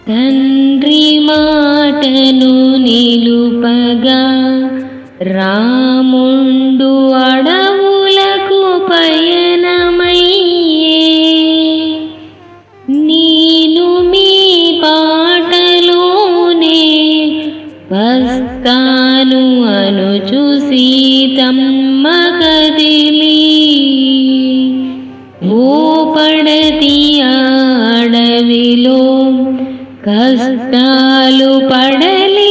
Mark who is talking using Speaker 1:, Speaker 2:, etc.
Speaker 1: తండ్రి మాటను నిలుపగా రాముండు అడవులకు పయనమయ్యే. నేను మీ పాటలోనే వస్తాను అనుచు సీతమ్మ కదిలి ఓ పడతి అడవిలో కష్టాలు పడలి